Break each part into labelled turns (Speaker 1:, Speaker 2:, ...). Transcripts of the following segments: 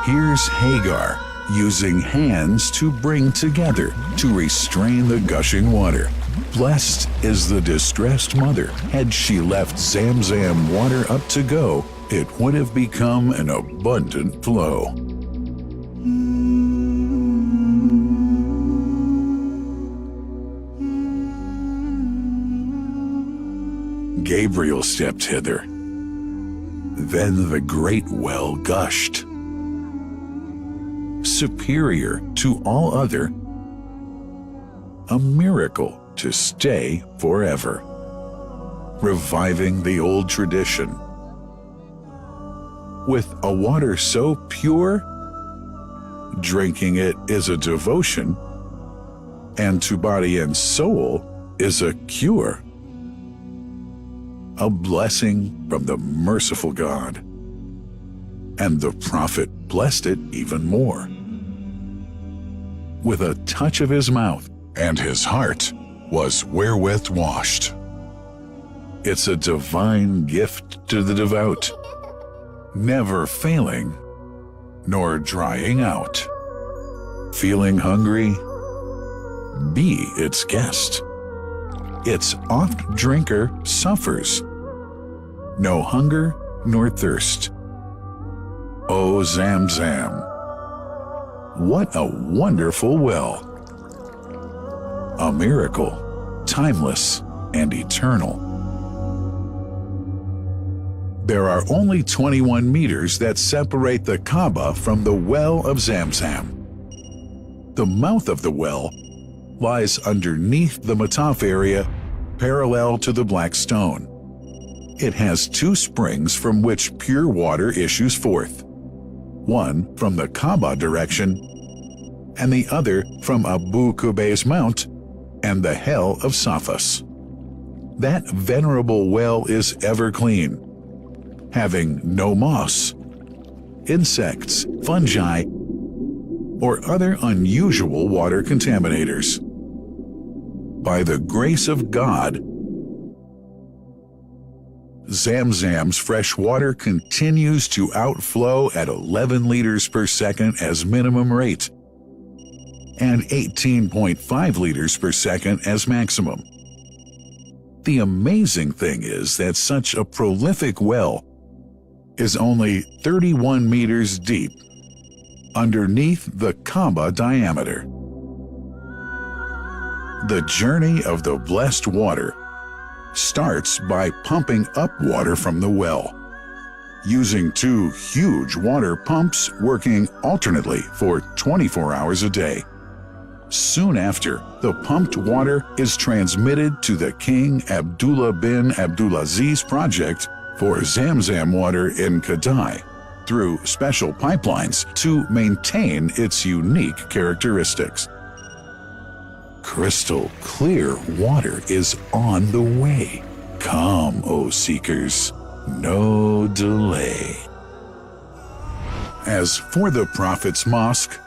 Speaker 1: Here's Hagar using hands to bring together to restrain the gushing water. Blessed is the distressed mother. Had she left Zam Zam water up to go, it would have become an abundant flow. Gabriel stepped hither. Then the great well gushed. Superior to all other, a miracle to stay forever, reviving the old tradition. With a water so pure, drinking it is a devotion, and to body and soul is a cure. A blessing from the merciful God. And the prophet blessed it even more. With a touch of his mouth, and his heart was wherewith washed. It's a divine gift to the devout, never failing nor drying out. Feeling hungry? Be its guest. Its oft-drinker suffers no hunger nor thirst. O Zam Zam, what a wonderful well! A miracle, timeless and eternal. There are only 21 meters that separate the Kaaba from the well of Zam Zam. The mouth of the well lies underneath the Mataf area, parallel to the black stone. It has two springs from which pure water issues forth, one from the Kaaba direction, and the other from Abu Qubay's mount and the hell of Safas. That venerable well is ever clean, having no moss, insects, fungi, or other unusual water contaminators. By the grace of God, Zam Zam's fresh water continues to outflow at 11 liters per second as minimum rate, and 18.5 liters per second as maximum. The amazing thing is that such a prolific well is only 31 meters deep, underneath the Kaaba diameter. The journey of the blessed water starts by pumping up water from the well, using two huge water pumps working alternately for 24 hours a day. Soon after, the pumped water is transmitted to the King Abdullah bin Abdulaziz project for Zam Zam water in Kadai through special pipelines to maintain its unique characteristics. Crystal clear water is on the way. Come, O seekers, no delay. As for the Prophet's Mosque,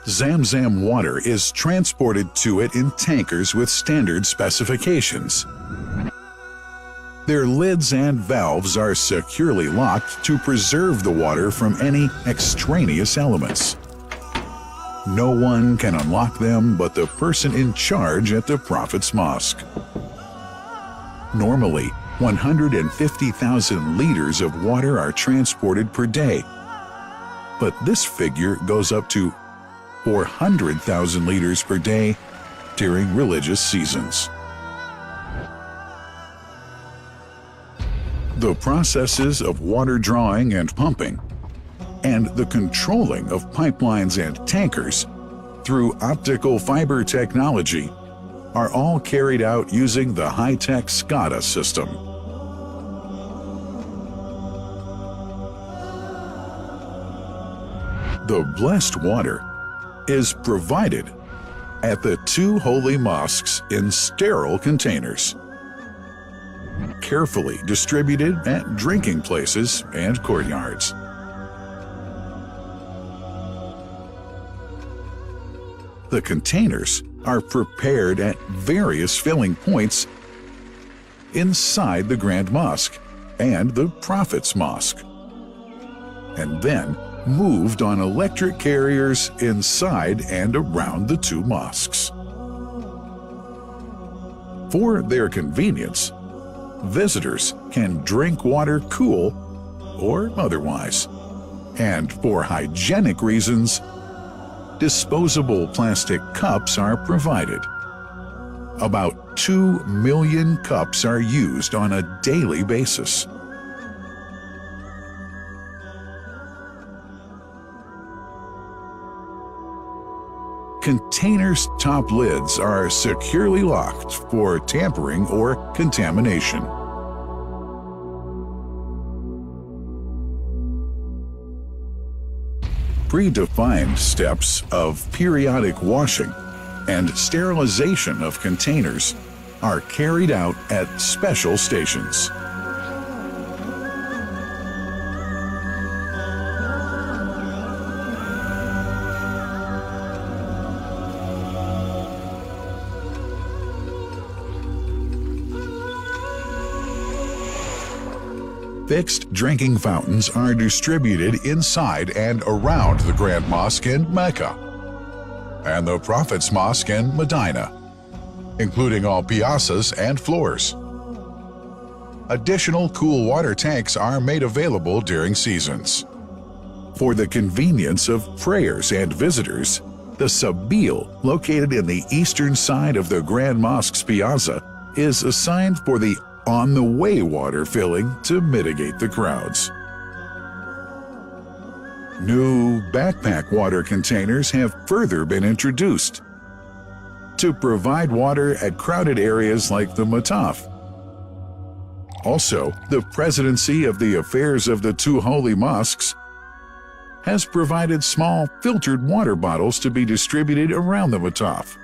Speaker 1: Zam Zam water is transported to it in tankers with standard specifications. Their lids and valves are securely locked to preserve the water from any extraneous elements. No one can unlock them but the person in charge at the Prophet's Mosque. Normally, 150,000 liters of water are transported per day, but this figure goes up to 400,000 liters per day during religious seasons. The processes of water drawing and pumping, and the controlling of pipelines and tankers through optical fiber technology are all carried out using the high-tech SCADA system. The blessed water is provided at the two holy mosques in sterile containers, carefully distributed at drinking places and courtyards. The containers are prepared at various filling points inside the Grand Mosque and the Prophet's Mosque, and then moved on electric carriers inside and around the two mosques. For their convenience, visitors can drink water cool or otherwise. And for hygienic reasons, disposable plastic cups are provided. About 2 million cups are used on a daily basis. Containers' top lids are securely locked for tampering or contamination. Predefined steps of periodic washing and sterilization of containers are carried out at special stations. Fixed drinking fountains are distributed inside and around the Grand Mosque in Mecca and the Prophet's Mosque in Medina, including all piazzas and floors. Additional cool water tanks are made available during seasons. For the convenience of prayers and visitors, the Sabil, located in the eastern side of the Grand Mosque's piazza, is assigned for the on-the-way water filling to mitigate the crowds. New backpack water containers have further been introduced to provide water at crowded areas like the Mataf. Also, the Presidency of the Affairs of the Two Holy Mosques has provided small filtered water bottles to be distributed around the Mataf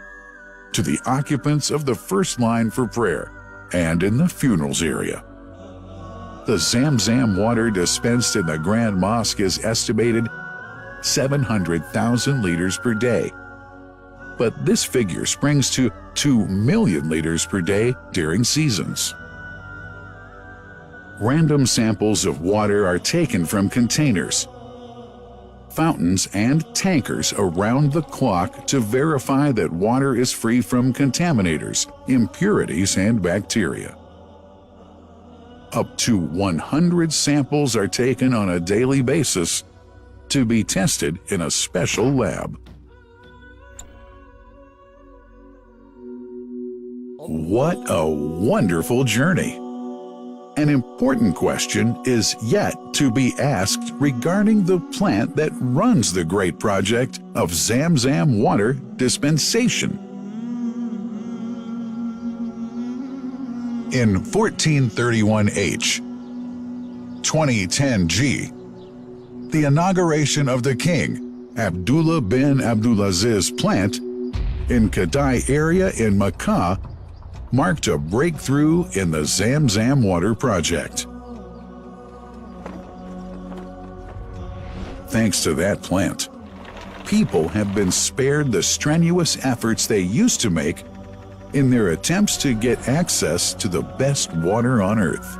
Speaker 1: to the occupants of the first line for prayer and in the funerals area. The Zam Zam water dispensed in the Grand Mosque is estimated 700,000 liters per day, but this figure springs to 2 million liters per day during seasons. Random samples of water are taken from containers, fountains, and tankers around the clock to verify that water is free from contaminators, impurities, and bacteria. Up to 100 samples are taken on a daily basis to be tested in a special lab. What a wonderful journey! An important question is yet to be asked regarding the plant that runs the great project of Zam Zam water dispensation. In 1431H, 2010G, the inauguration of the King Abdullah bin Abdulaziz plant in Kadai area in Makkah marked a breakthrough in the Zam Zam water project. Thanks to that plant, people have been spared the strenuous efforts they used to make in their attempts to get access to the best water on Earth.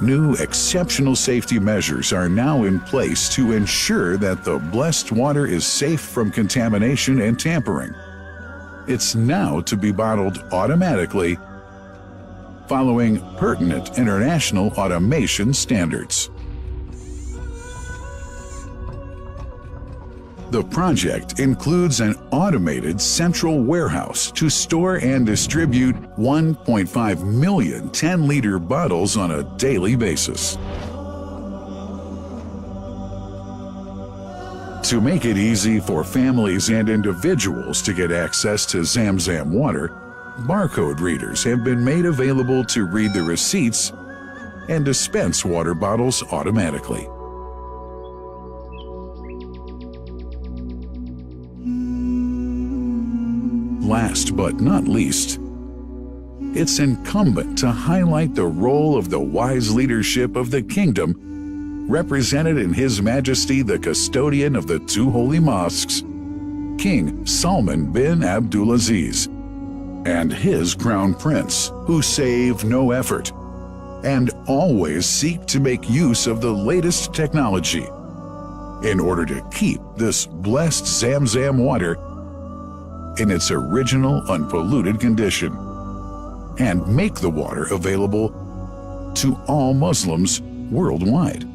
Speaker 1: New exceptional safety measures are now in place to ensure that the blessed water is safe from contamination and tampering. It's now to be bottled automatically following pertinent international automation standards. The project includes an automated central warehouse to store and distribute 1.5 million 10-liter bottles on a daily basis. To make it easy for families and individuals to get access to Zam Zam water, barcode readers have been made available to read the receipts and dispense water bottles automatically. Last but not least, it's incumbent to highlight the role of the wise leadership of the kingdom represented in His Majesty the Custodian of the Two Holy Mosques, King Salman bin Abdulaziz, and his Crown Prince, who save no effort and always seek to make use of the latest technology in order to keep this blessed Zam Zam water in its original unpolluted condition and make the water available to all Muslims worldwide.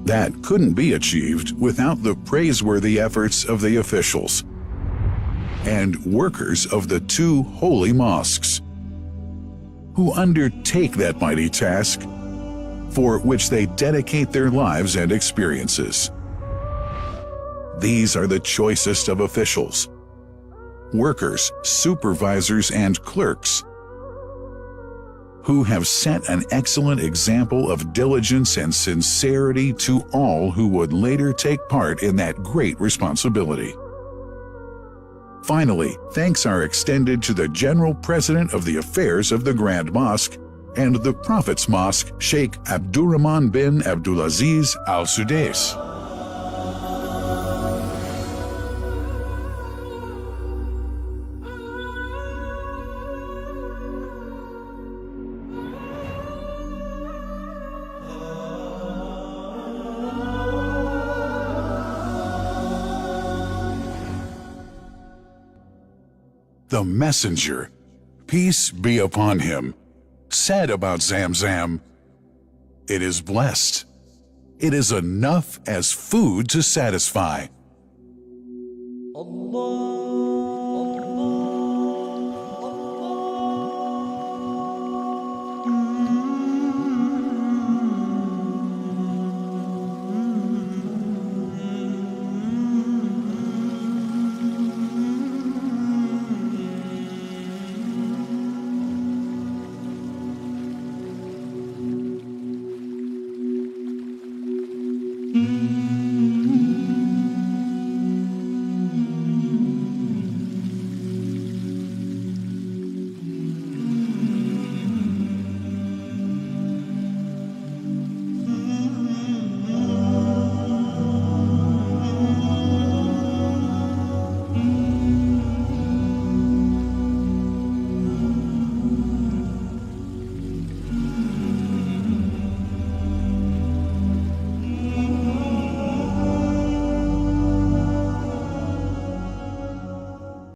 Speaker 1: That couldn't be achieved without the praiseworthy efforts of the officials and workers of the two holy mosques, who undertake that mighty task for which they dedicate their lives and experiences. These are the choicest of officials, workers, supervisors, and clerks, who have set an excellent example of diligence and sincerity to all who would later take part in that great responsibility. Finally, thanks are extended to the General President of the Affairs of the Grand Mosque and the Prophet's Mosque, Sheikh Abdurrahman bin Abdulaziz Al Sudais. The Messenger, peace be upon him, said about Zam Zam, "It is blessed. It is enough as food to satisfy." Allah.